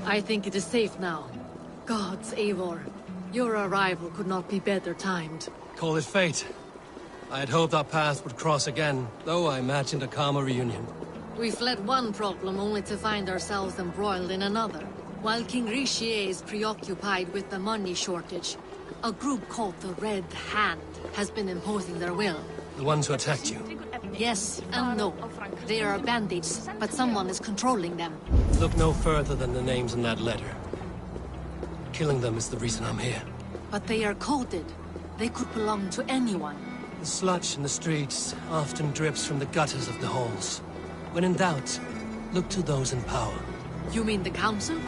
I think it is safe now. Gods, Eivor. Your arrival could not be better timed. Call it fate. I had hoped our paths would cross again, though I imagined a calmer reunion. We fled one problem only to find ourselves embroiled in another. While King Richier is preoccupied with the money shortage, a group called the Red Hand has been imposing their will. The ones who attacked you? Yes and no. They are bandits, but someone is controlling them. Look no further than the names in that letter. Killing them is the reason I'm here. But they are coded. They could belong to anyone. The sludge in the streets often drips from the gutters of the halls. When in doubt, look to those in power. You mean the council?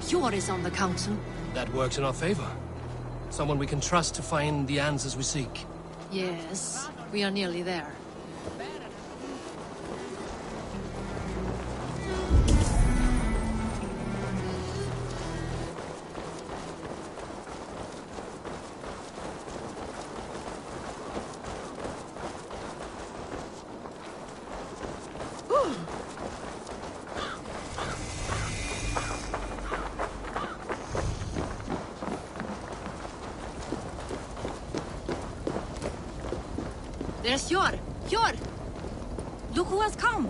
Yor is on the council. That works in our favor. Someone we can trust to find the answers we seek. Yes, we are nearly there. There's Yor! Yor! Look who has come!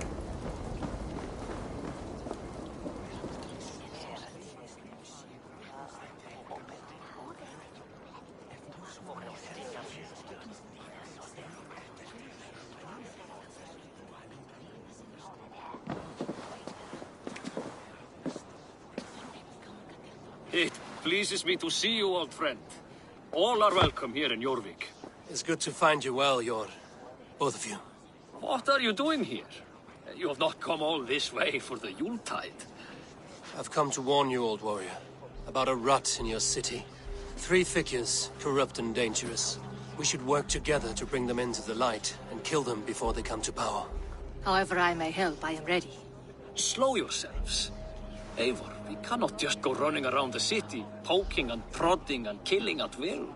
It pleases me to see you, old friend. All are welcome here in Jorvik. It's good to find you well, Yor. Both of you. What are you doing here? You have not come all this way for the Yuletide. I've come to warn you, old warrior, about a rot in your city. 3 figures, corrupt and dangerous. We should work together to bring them into the light and kill them before they come to power. However I may help, I am ready. Slow yourselves. Eivor, we cannot just go running around the city, poking and prodding and killing at will.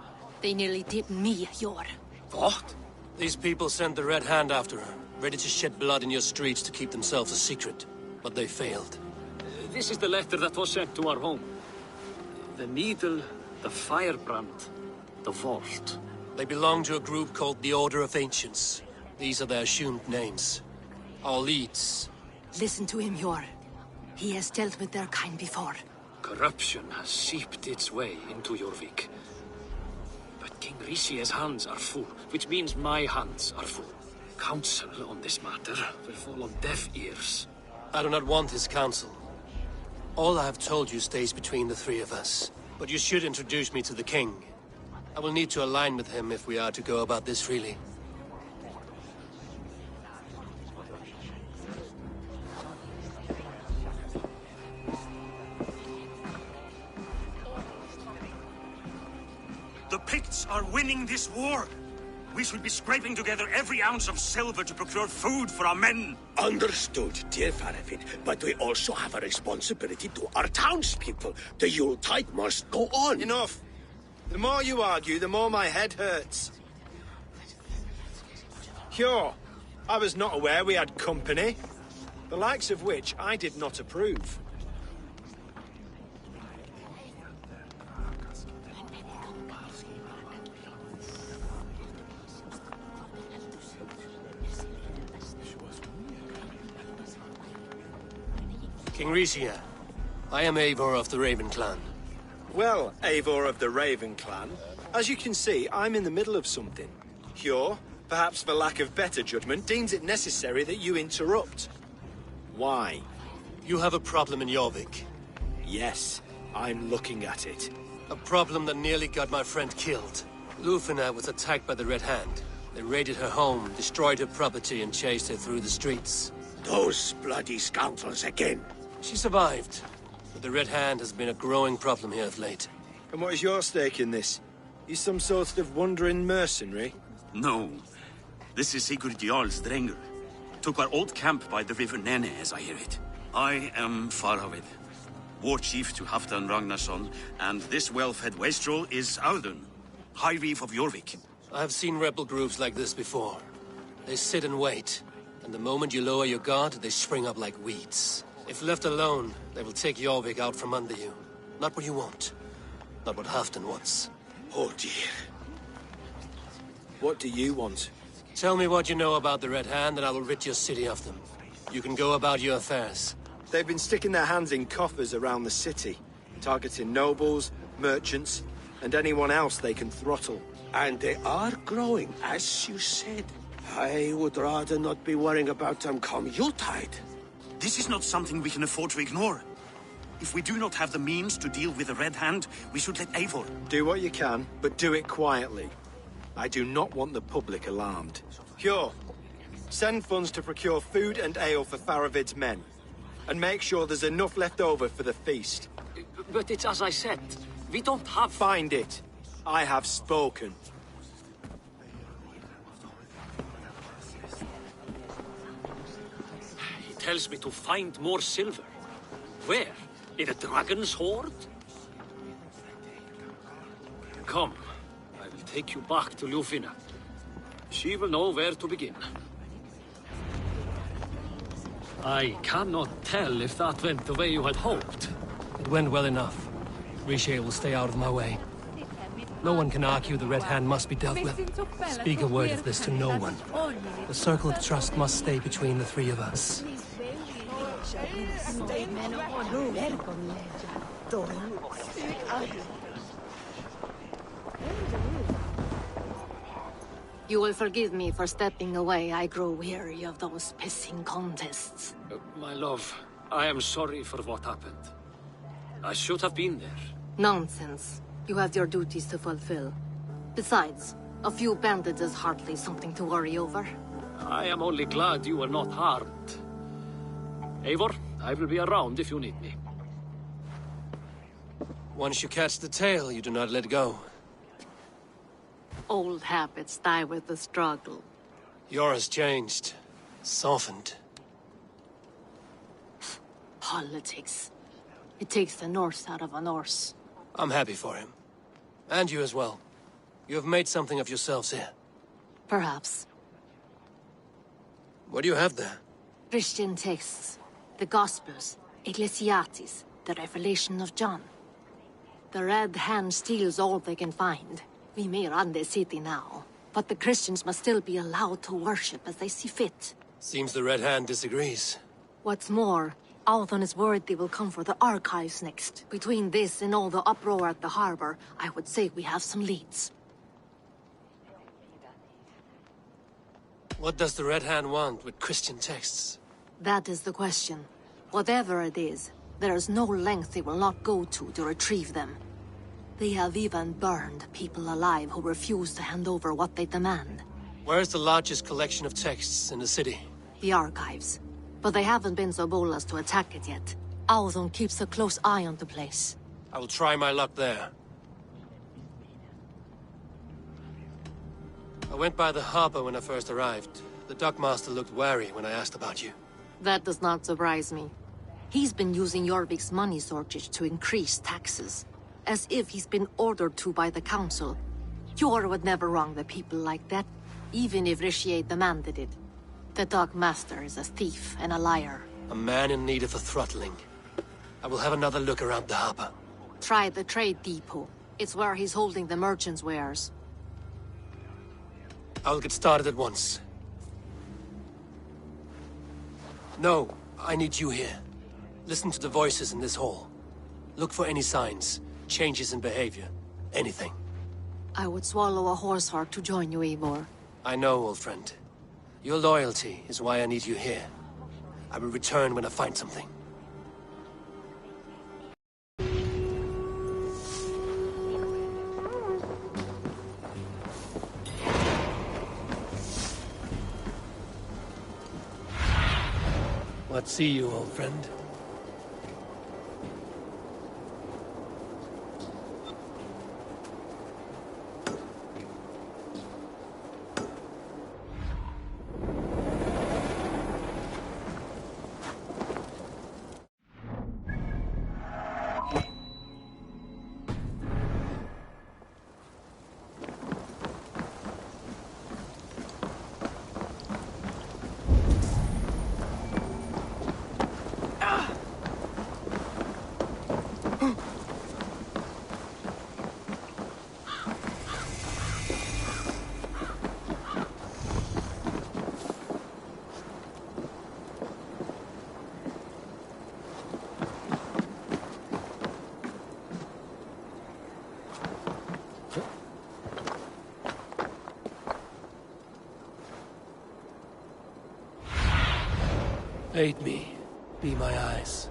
They nearly did me, Yor. What? These people sent the Red Hand after her, ready to shed blood in your streets to keep themselves a secret. But they failed. This is the letter that was sent to our home. The needle, the firebrand, the vault. They belong to a group called the Order of Ancients. These are their assumed names. Our leads. Listen to him, Yor. He has dealt with their kind before. Corruption has seeped its way into Jorvik. But King Richier's hands are full, which means my hands are full. Counsel on this matter will fall on deaf ears. I do not want his counsel. All I have told you stays between the 3 of us. But you should introduce me to the king. I will need to align with him if we are to go about this freely. The Picts are winning this war. We should be scraping together every ounce of silver to procure food for our men. Understood, dear Faravin, but we also have a responsibility to our townspeople. The Yuletide must go on. Enough. The more you argue, the more my head hurts. Sure, I was not aware we had company, the likes of which I did not approve. King Richier, I am Eivor of the Raven Clan. Well, Eivor of the Raven Clan, as you can see, I'm in the middle of something. Hjor, perhaps for lack of better judgment, deems it necessary that you interrupt. Why? You have a problem in Jorvik. Yes, I'm looking at it. A problem that nearly got my friend killed. Lufina was attacked by the Red Hand. They raided her home, destroyed her property, and chased her through the streets. Those bloody scoundrels again. She survived, but the Red Hand has been a growing problem here of late. And what is your stake in this? You some sort of wandering mercenary? No. This is Sigurd Jarl's Drenger. Took our old camp by the river Nene, as I hear it. I am Faravid, war chief to Halfdan Ragnarsson, and this well-fed wastrel is Audun, High Reeve of Jorvik. I've seen rebel groups like this before. They sit and wait, and the moment you lower your guard, they spring up like weeds. If left alone, they will take Jorvik out from under you. Not what you want. Not what Halfdan wants. Oh dear. What do you want? Tell me what you know about the Red Hand, and I will rid your city of them. You can go about your affairs. They've been sticking their hands in coffers around the city, targeting nobles, merchants, and anyone else they can throttle. And they are growing, as you said. I would rather not be worrying about them come Yuletide. This is not something we can afford to ignore. If we do not have the means to deal with the Red Hand, we should let Eivor. Do what you can, but do it quietly. I do not want the public alarmed. Cure. Send funds to procure food and ale for Faravid's men. And make sure there's enough left over for the feast. But it's as I said. We don't have... Find it. I have spoken. He tells me to find more silver. Where? In a dragon's hoard? Come. I will take you back to Ljufina. She will know where to begin. I cannot tell if that went the way you had hoped. It went well enough. Riche will stay out of my way. No one can argue the Red Hand must be dealt with. Speak a word of this to no one. The circle of trust must stay between the three of us. You will forgive me for stepping away. I grow weary of those pissing contests. My love, I am sorry for what happened. I should have been there. Nonsense. You have your duties to fulfill. Besides, a few bandits is hardly something to worry over. I am only glad you were not harmed. Eivor, I will be around if you need me. Once you catch the tail, you do not let go. Old habits die with the struggle. Yours changed. Softened. Politics. It takes the Norse out of a Norse. I'm happy for him. And you as well. You have made something of yourselves here. Perhaps. What do you have there? Christian texts. The Gospels. Ecclesiastes. The Revelation of John. The Red Hand steals all they can find. We may run the city now, but the Christians must still be allowed to worship as they see fit. Seems the Red Hand disagrees. What's more, Althon is worried they will come for the archives next. Between this and all the uproar at the harbor, I would say we have some leads. What does the Red Hand want with Christian texts? That is the question. Whatever it is, there is no length they will not go to retrieve them. They have even burned people alive who refuse to hand over what they demand. Where's the largest collection of texts in the city? The archives. But they haven't been so bold as to attack it yet. Althon keeps a close eye on the place. I will try my luck there. I went by the harbor when I first arrived. The dockmaster looked wary when I asked about you. That does not surprise me. He's been using Jorvik's money shortage to increase taxes. As if he's been ordered to by the council. Jor would never wrong the people like that, even if Richier demanded it. The dockmaster is a thief and a liar. A man in need of a throttling. I will have another look around the harbor. Try the trade depot. It's where he's holding the merchants' wares. I will get started at once. No, I need you here. Listen to the voices in this hall. Look for any signs, changes in behavior, anything. I would swallow a horse heart to join you, Eivor. I know, old friend. Your loyalty is why I need you here. I will return when I find something. What see you, old friend? Aid me. Be my eyes.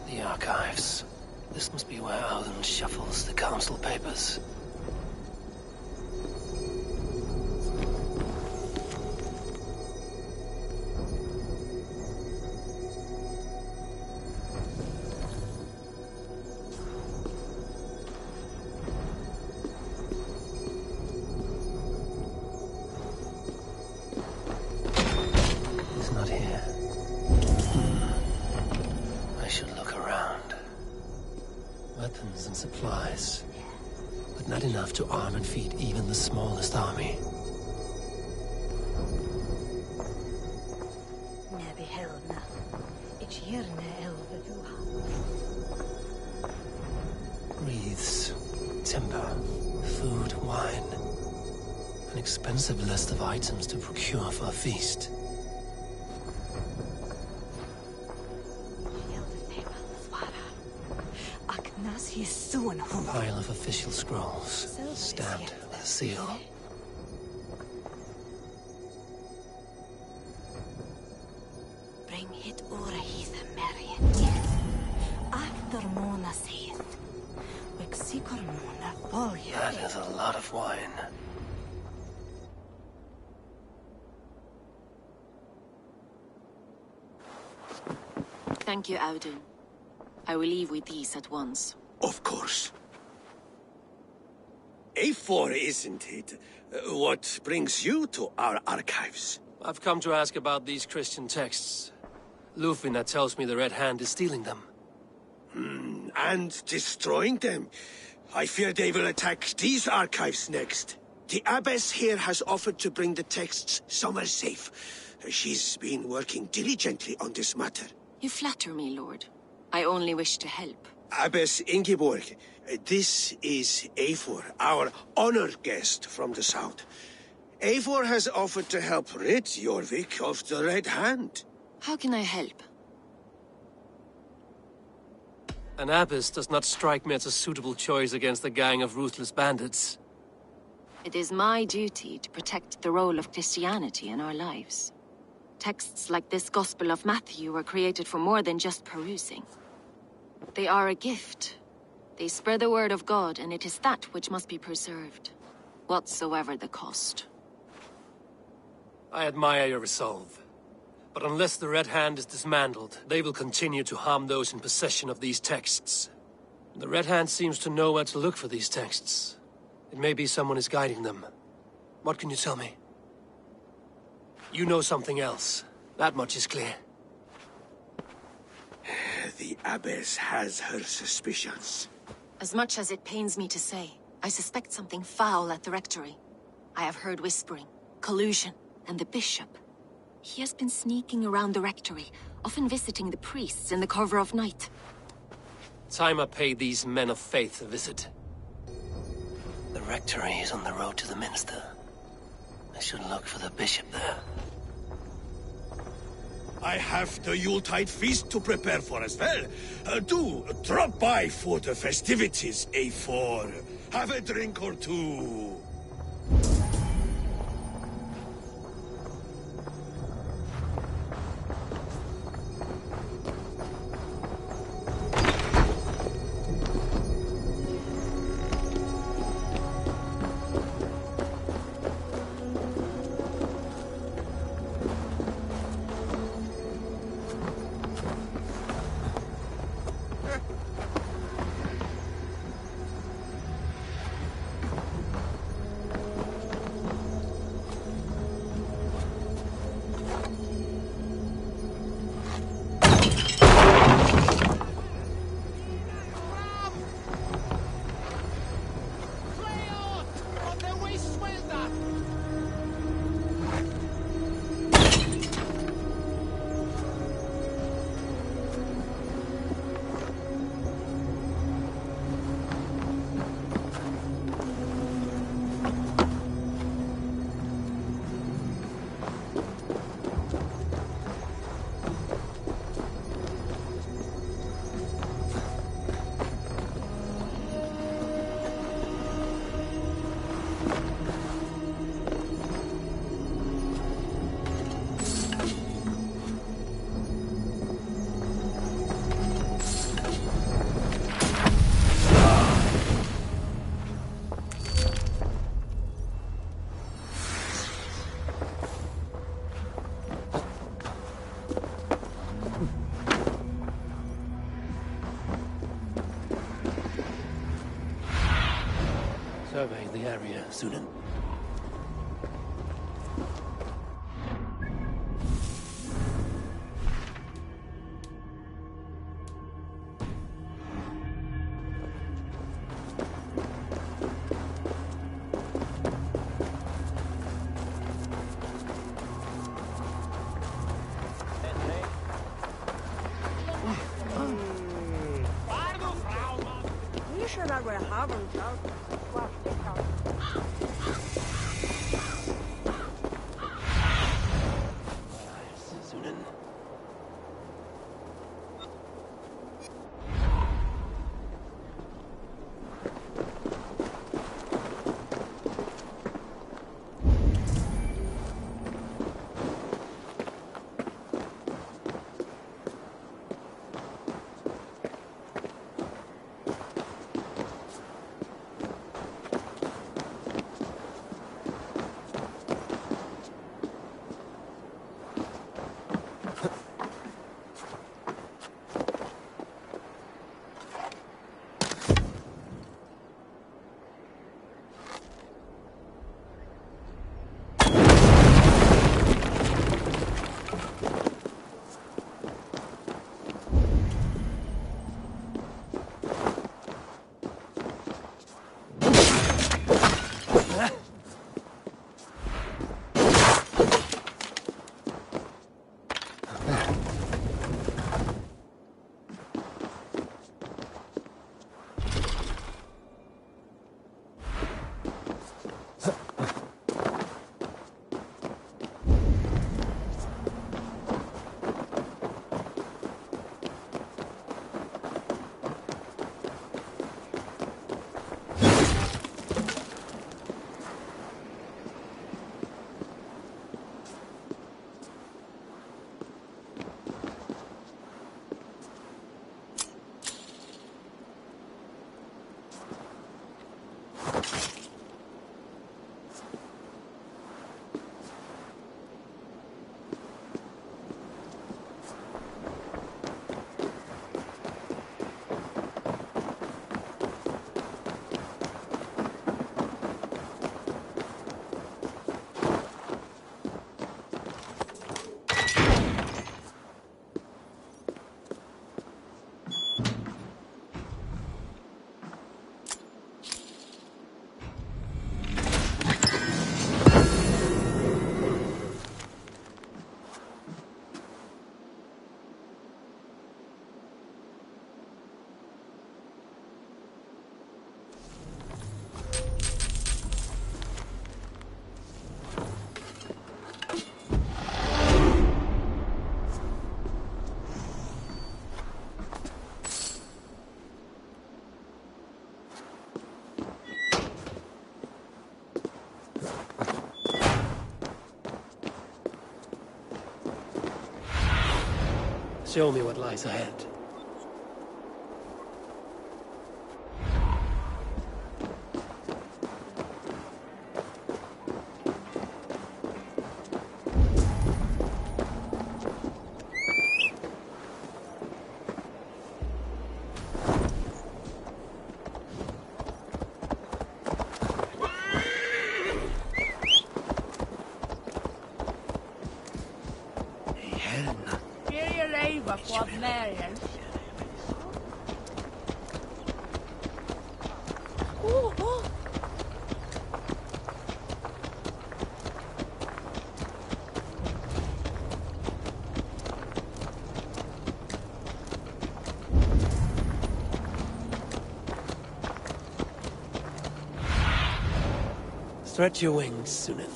The archives. This must be where Alden shuffles the council papers. He's not here. I should look around. Weapons and supplies, but not enough to arm and feed even the smallest army. Wreaths, timber, food, wine. An expensive list of items to procure for a feast. A pile of official scrolls, stamped with a seal. Bring it over hither, Marion. After Mona saith, Wexicor Mona Volya. That is a lot of wine. Thank you, Audun. I will leave with these at once. Of course. A4, isn't it? What brings you to our archives? I've come to ask about these Christian texts. Lufina tells me the Red Hand is stealing them. And destroying them. I fear they will attack these archives next. The Abbess here has offered to bring the texts somewhere safe. She's been working diligently on this matter. You flatter me, Lord. I only wish to help. Abbess Ingeborg, this is Eivor, our honored guest from the south. Eivor has offered to help rid Jorvik of the Red Hand. How can I help? An abbess does not strike me as a suitable choice against a gang of ruthless bandits. It is my duty to protect the role of Christianity in our lives. Texts like this Gospel of Matthew were created for more than just perusing. They are a gift. They spread the word of God, and it is that which must be preserved, whatsoever the cost. I admire your resolve. But unless the Red Hand is dismantled, they will continue to harm those in possession of these texts. The Red Hand seems to know where to look for these texts. It may be someone is guiding them. What can you tell me? You know something else. That much is clear. The Abbess has her suspicions. As much as it pains me to say, I suspect something foul at the rectory. I have heard whispering, collusion, and the bishop. He has been sneaking around the rectory, often visiting the priests in the cover of night. Time I pay these men of faith a visit. The rectory is on the road to the minster. I should look for the bishop there. I have the Yuletide feast to prepare for as well. Do drop by for the festivities, A4. Have a drink or two. Survey the area, Sunan. Sunan. Show me what lies ahead. Stretch your wings, Sunan.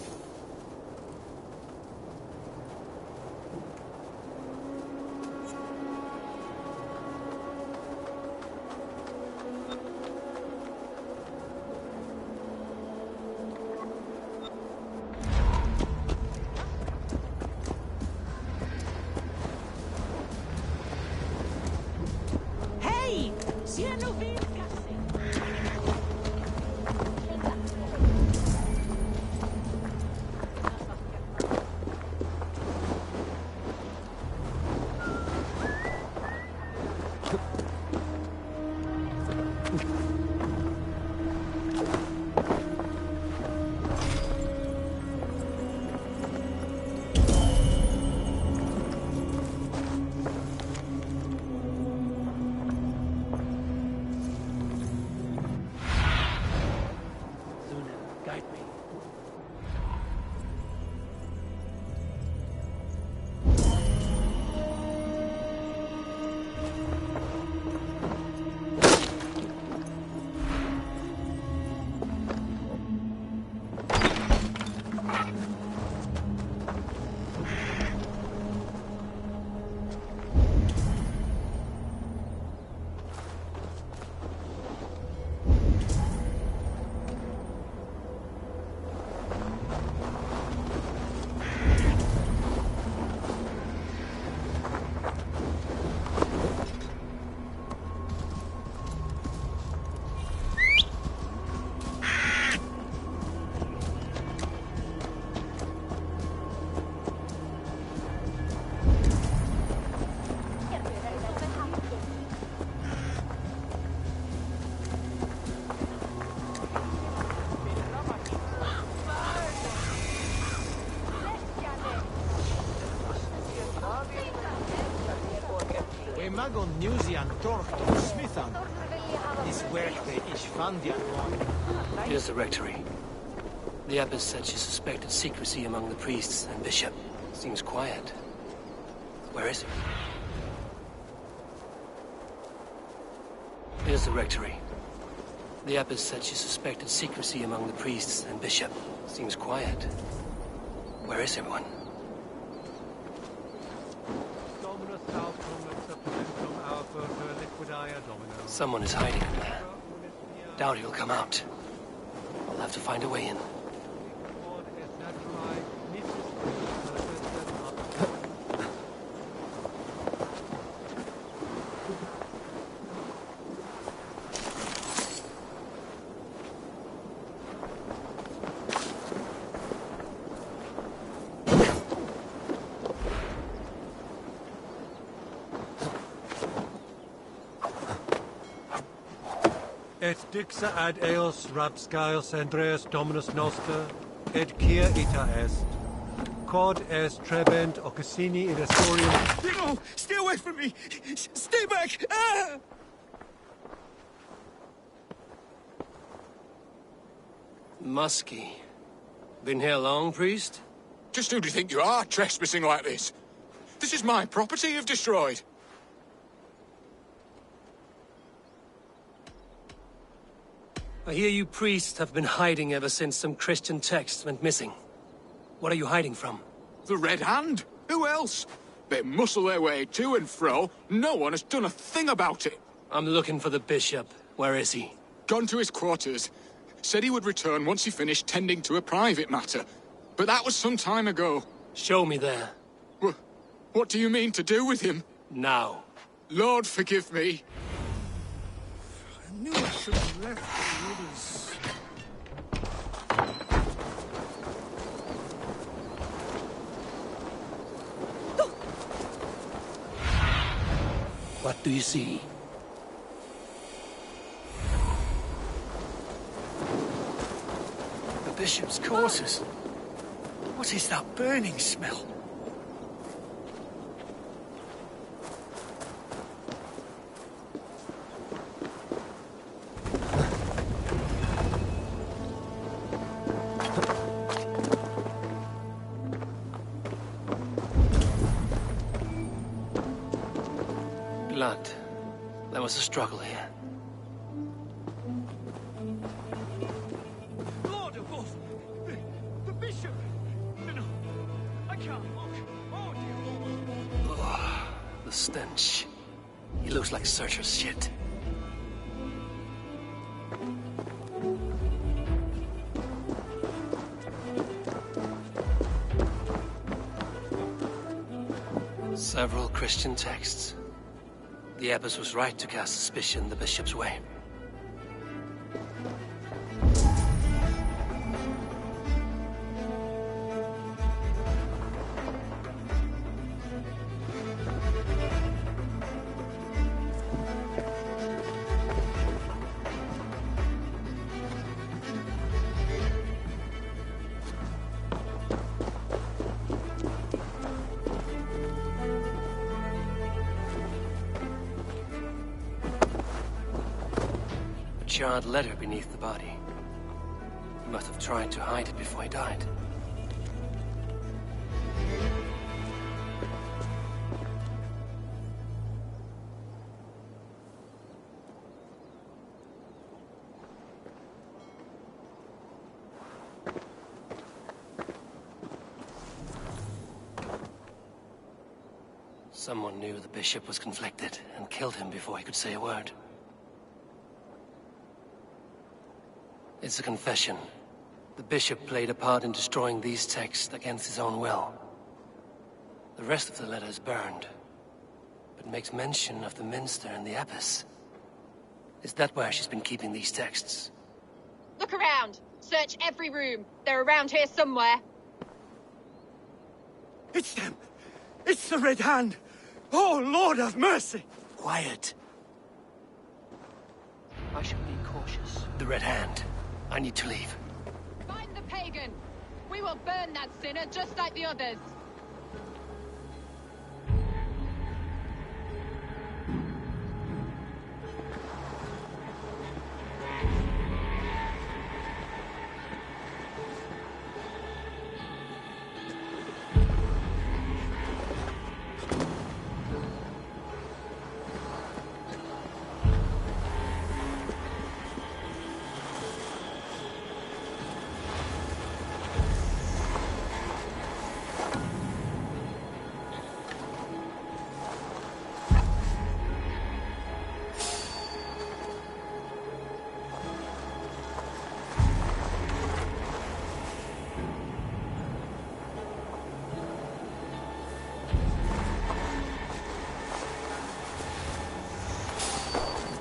Hey! Siano Agon Newsian Torchton Smithan. This werke is Vandian one. Here's the rectory. The abbess said she suspected secrecy among the priests and bishop. Seems quiet. Where is he? Here's the rectory. The abbess said she suspected secrecy among the priests and bishop. Seems quiet. Where is everyone? Someone is hiding in there. Doubt he'll come out. I'll have to find a way in. Et dixa ad eos rapscaios Andreas Dominus Noster, et quia ita est. Quod est trebent occasini in Astorium. No! Stay away from me! Stay back! Ah! Muskie. Been here long, priest? Just who do you think you are, trespassing like this? This is my property you've destroyed. I hear you priests have been hiding ever since some Christian texts went missing. What are you hiding from? The Red Hand? Who else? They muscle their way to and fro. No one has done a thing about it. I'm looking for the bishop. Where is he? Gone to his quarters. Said he would return once he finished tending to a private matter. But that was some time ago. Show me there. What do you mean to do with him? Now. Lord, forgive me. I knew I should have left the others. What do you see? The bishop's quarters. What is that burning smell? Blood. There was a struggle here. Lord above! The bishop! No, I can't look. Oh, dear Lord. Ugh, the stench. He looks like Searcher's shit. Several Christian texts. The abbess was right to cast suspicion the bishop's way. Charred letter beneath the body. He must have tried to hide it before he died. Someone knew the bishop was conflicted and killed him before he could say a word. It's a confession. The bishop played a part in destroying these texts against his own will. The rest of the letter is burned, but makes mention of the minster and the abbess. Is that where she's been keeping these texts? Look around! Search every room! They're around here somewhere! It's them! It's the Red Hand! Oh, Lord have mercy! Quiet. I should be cautious. The Red Hand. I need to leave. Find the pagan! We will burn that sinner just like the others!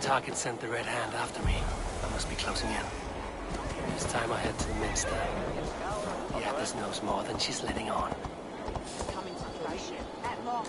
target sent the Red Hand after me. I must be closing in. It's time I head to the Minster. The Abbess knows more than she's letting on. Coming for close. At long.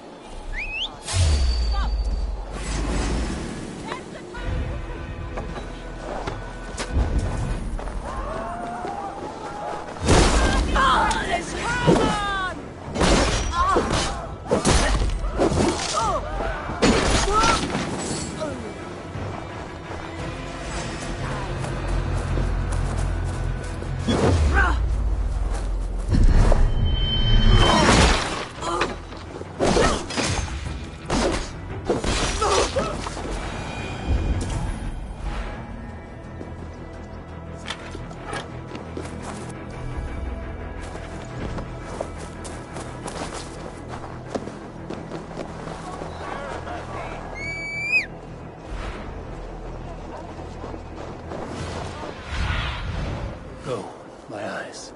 Go, my eyes.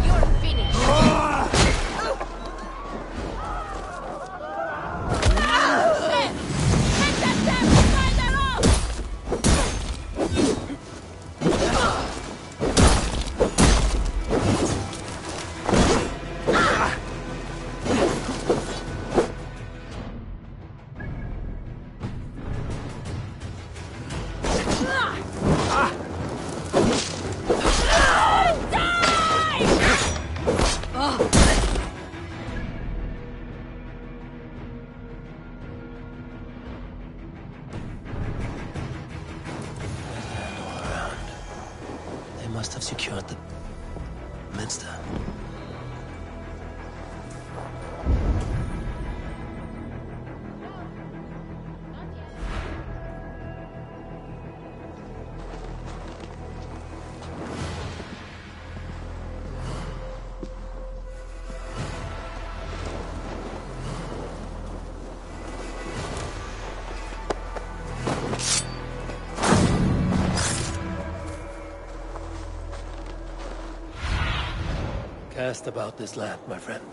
You're finished. They must have secured the Minster. Cast about this land, my friend.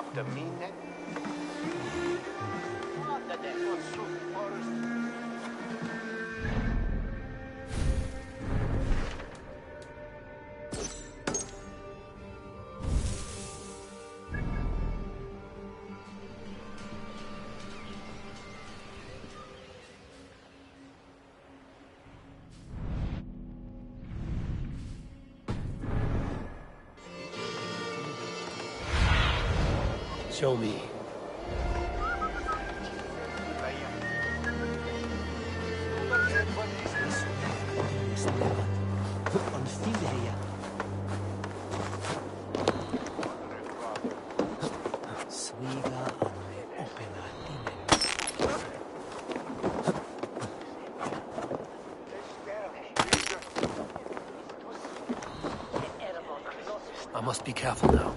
after me next? What the devil, Show me. I must be careful now.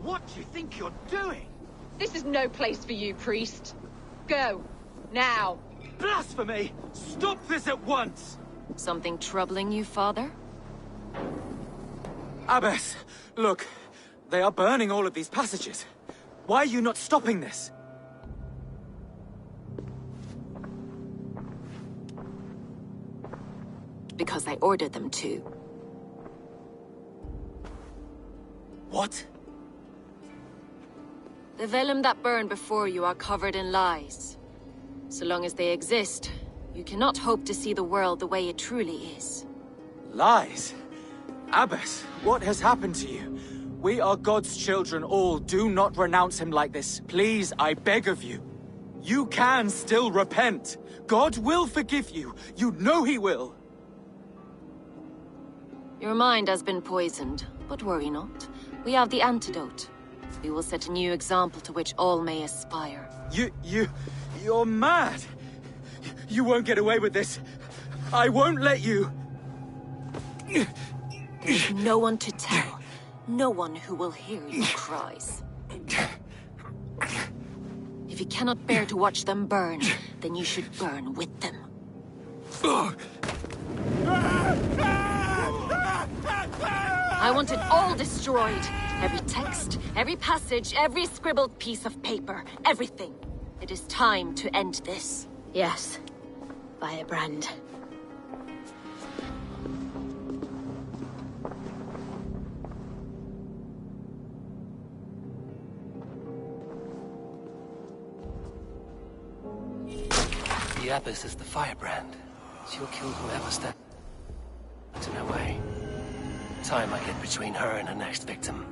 What do you think you're doing? This is no place for you, priest. Go. Now. Blasphemy! Stop this at once! Something troubling you, father? Abbess, look. They are burning all of these passages. Why are you not stopping this? Because I ordered them to. What? The vellum that burned before you are covered in lies. So long as they exist, you cannot hope to see the world the way it truly is. Lies? Abbess, what has happened to you? We are God's children all. Do not renounce him like this. Please, I beg of you. You can still repent. God will forgive you. You know he will. Your mind has been poisoned, but worry not. We have the antidote. We will set a new example to which all may aspire. You're mad! You won't get away with this. I won't let you! There's no one to tell. No one who will hear your cries. If you cannot bear to watch them burn, then you should burn with them. I want it all destroyed. Every text, every passage, every scribbled piece of paper, everything. It is time to end this. Yes. Firebrand. The Abbess is the firebrand. She'll kill whoever steps in her way. Time I get between her and her next victim.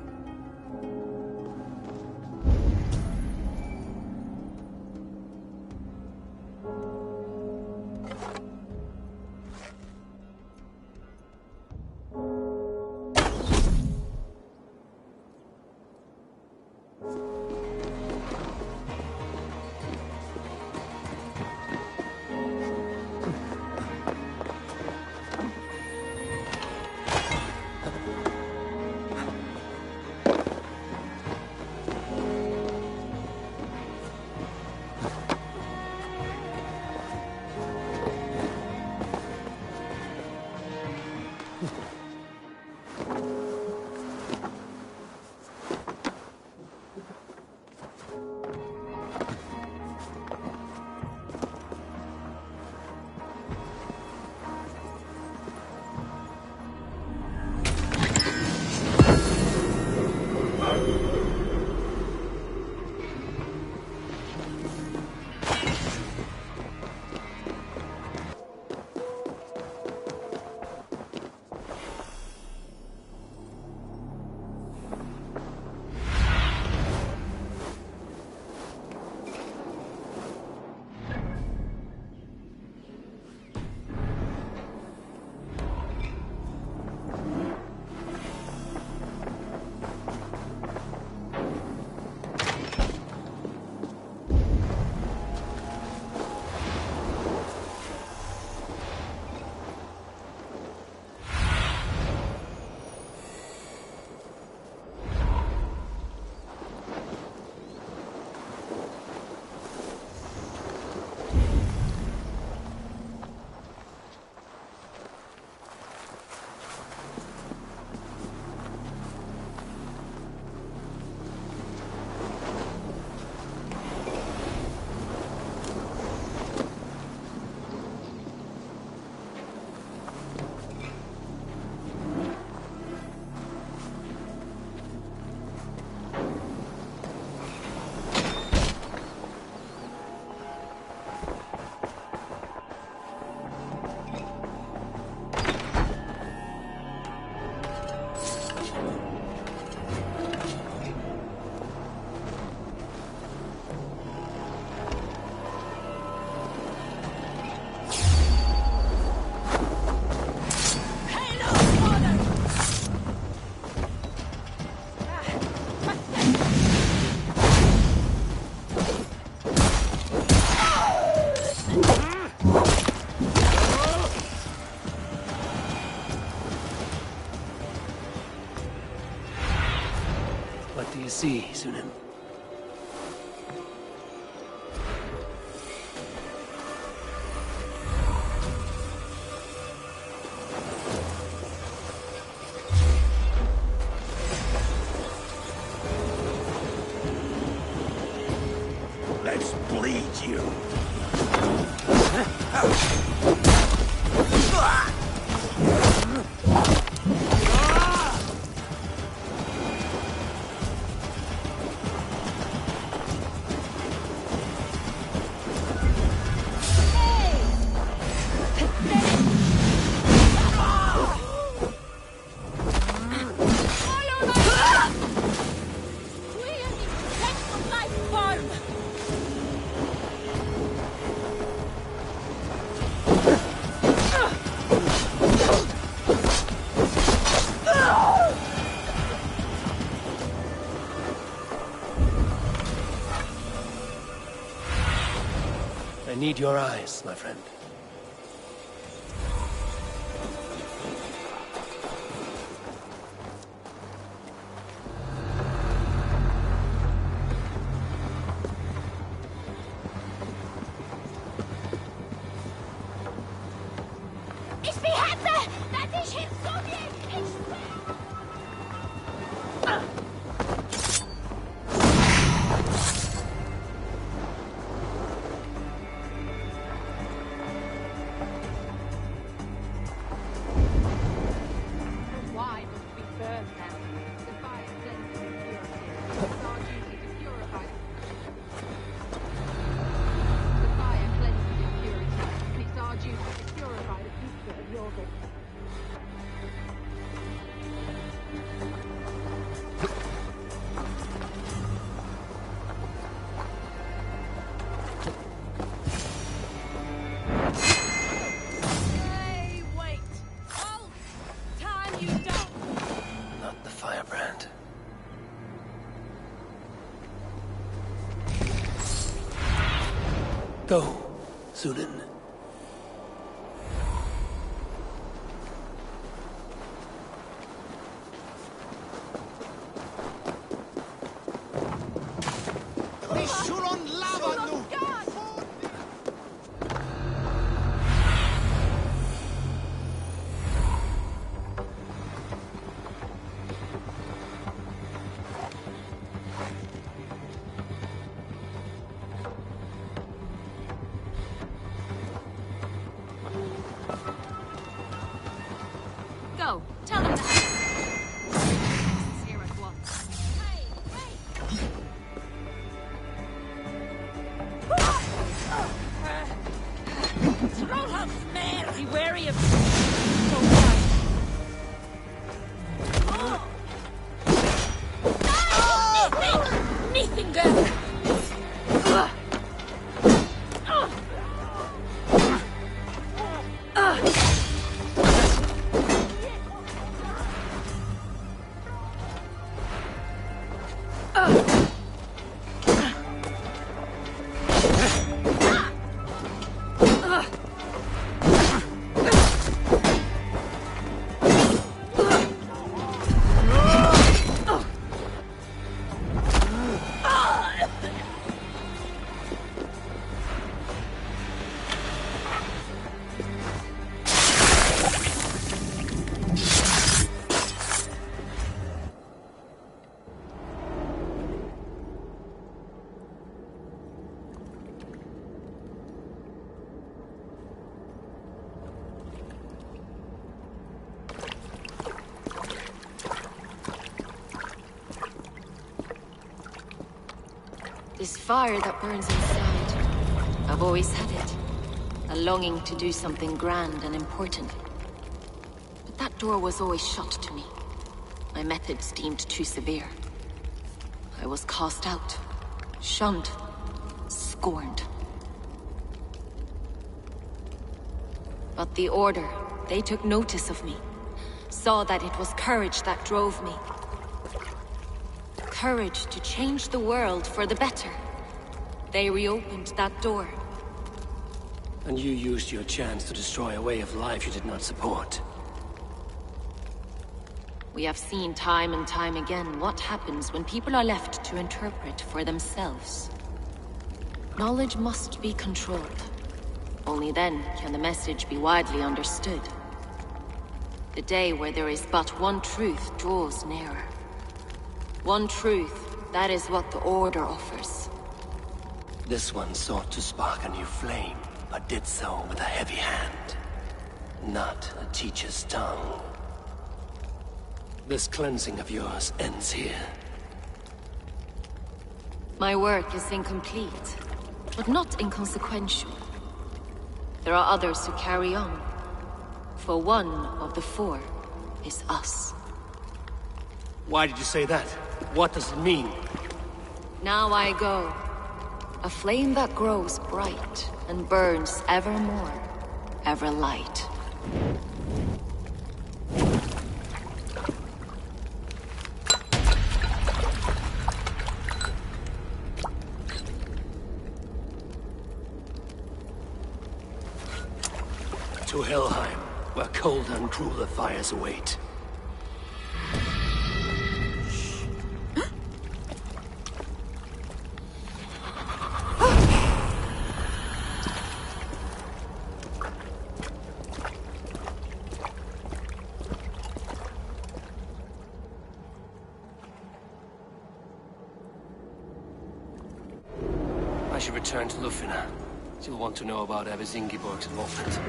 What do you see, Sunan? Let's bleed you. I need your eyes, my friend. Ich behetze, dass ich hinzugehe! Why must we burn them? The fire cleanses impurity. It's our duty to purify them. The fire cleanses impurity. It's our duty to purify the future of your victims. Hey, wait! Halt! Time you don't! Not the firebrand. Go, Sunan. Go. Tell them that. Here at once. Trollhop's mare! Be wary of... Nothing, girl! This fire that burns inside. I've always had it. A longing to do something grand and important. But that door was always shut to me. My methods deemed too severe. I was cast out, shunned, scorned. But the Order, they took notice of me. Saw that it was courage that drove me. Courage to change the world for the better. They reopened that door. And you used your chance to destroy a way of life you did not support. We have seen time and time again what happens when people are left to interpret for themselves. Knowledge must be controlled. Only then can the message be widely understood. The day where there is but one truth draws nearer. One truth, that is what the Order offers. This one sought to spark a new flame, but did so with a heavy hand. Not a teacher's tongue. This cleansing of yours ends here. My work is incomplete, but not inconsequential. There are others who carry on. For one of the four is us. Why did you say that? What does it mean? Now I go. A flame that grows bright and burns ever more, ever light. To Helheim, where cold and crueler fires await. I should return to Lufina. She'll want to know about Abbess Ingeborg's involvement.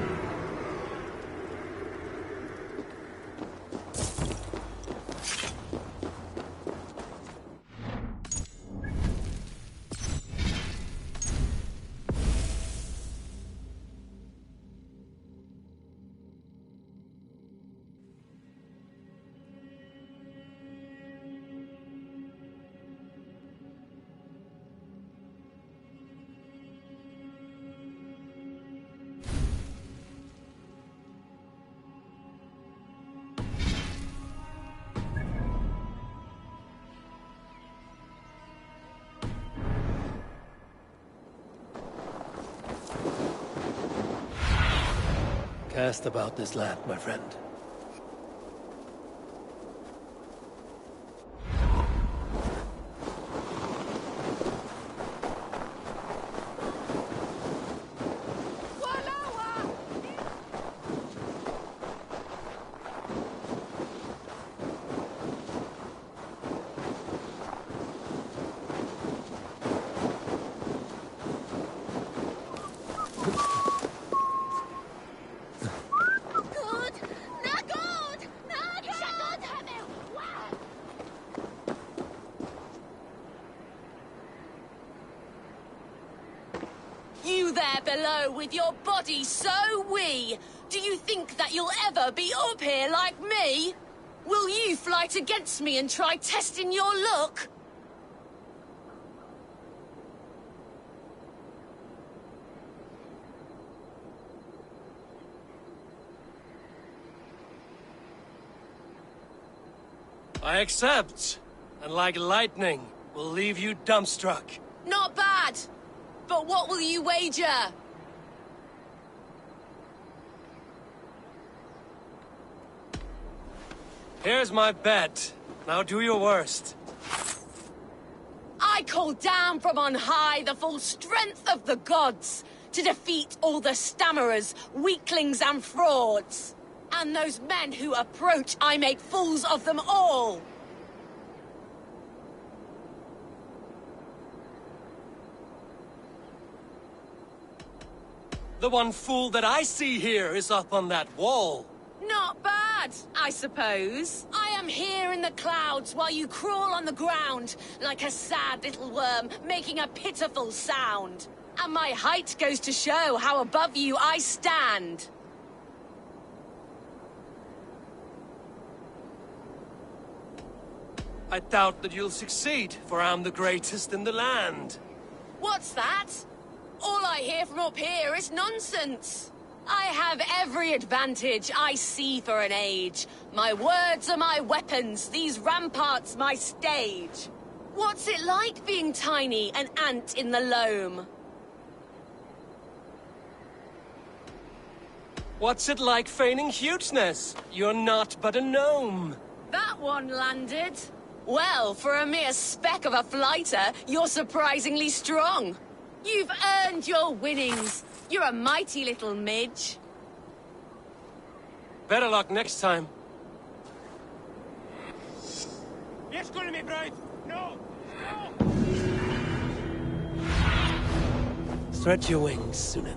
Cast about this land, my friend. You there below with your body so wee! Do you think that you'll ever be up here like me? Will you fight against me and try testing your luck? I accept. And like lightning, will leave you dumbstruck. Not bad! But what will you wager? Here's my bet. Now do your worst. I call down from on high the full strength of the gods to defeat all the stammerers, weaklings and frauds. And those men who approach, I make fools of them all. The one fool that I see here is up on that wall. Not bad, I suppose. I am here in the clouds while you crawl on the ground like a sad little worm making a pitiful sound. And my height goes to show how above you I stand. I doubt that you'll succeed, for I'm the greatest in the land. What's that? All I hear from up here is nonsense. I have every advantage I see for an age. My words are my weapons, these ramparts my stage. What's it like being tiny, an ant in the loam? What's it like feigning hugeness? You're not but a gnome. That one landed. Well, for a mere speck of a flighter, you're surprisingly strong. You've earned your winnings. You're a mighty little midge. Better luck next time. Yes, go to me, bride! No! Stretch your wings, Sunan.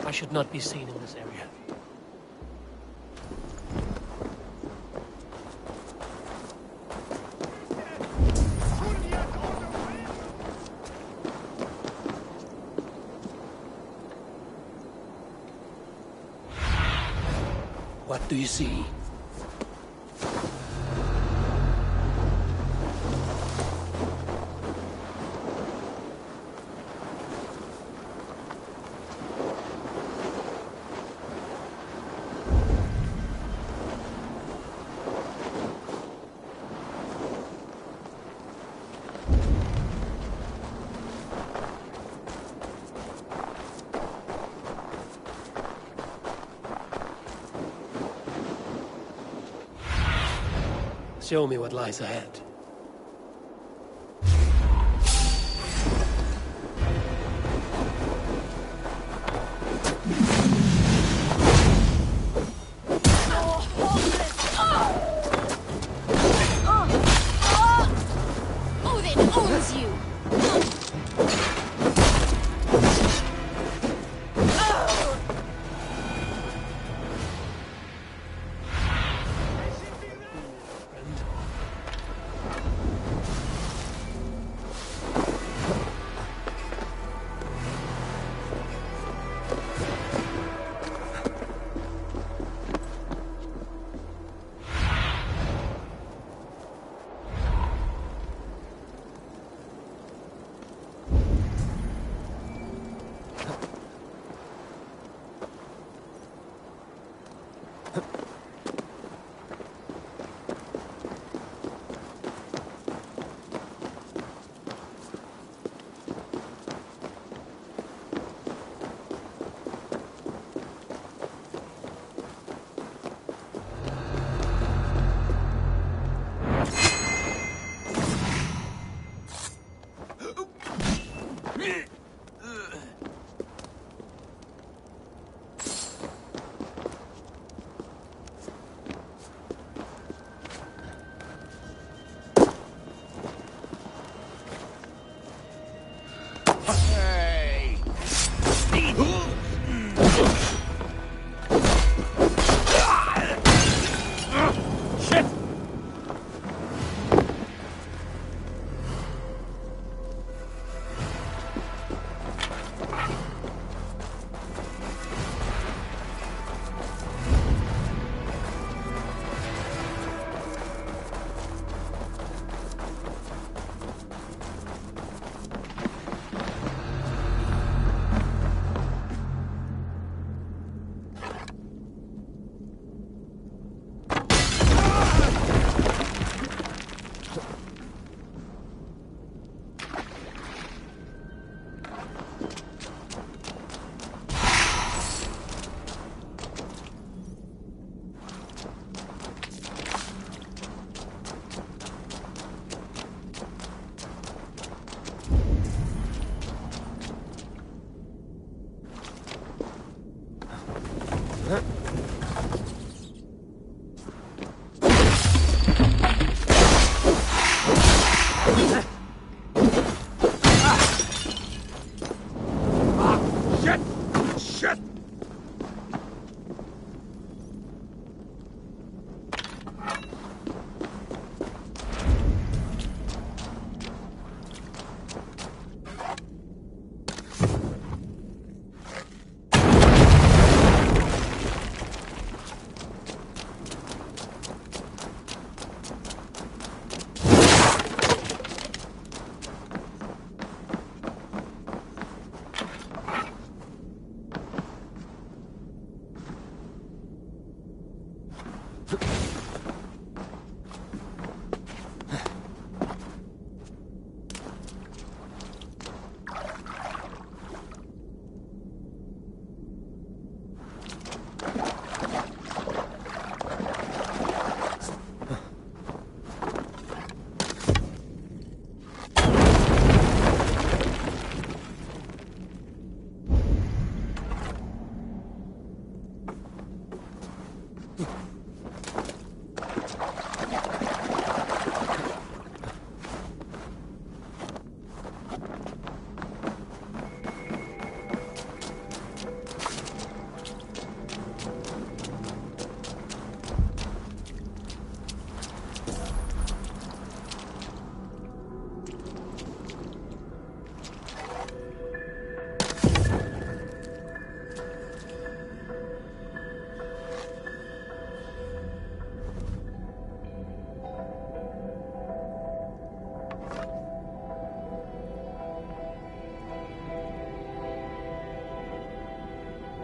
I should not be seen in this area. What do you see? Show me what lies ahead. Odin owns you!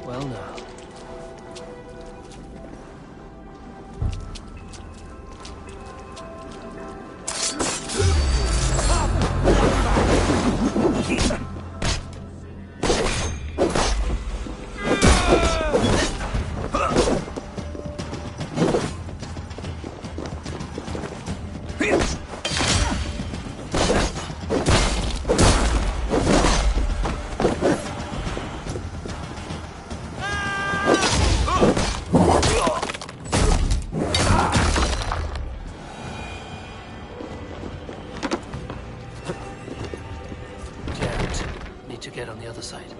Well now. Need to get on the other side.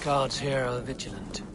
Guards here are vigilant.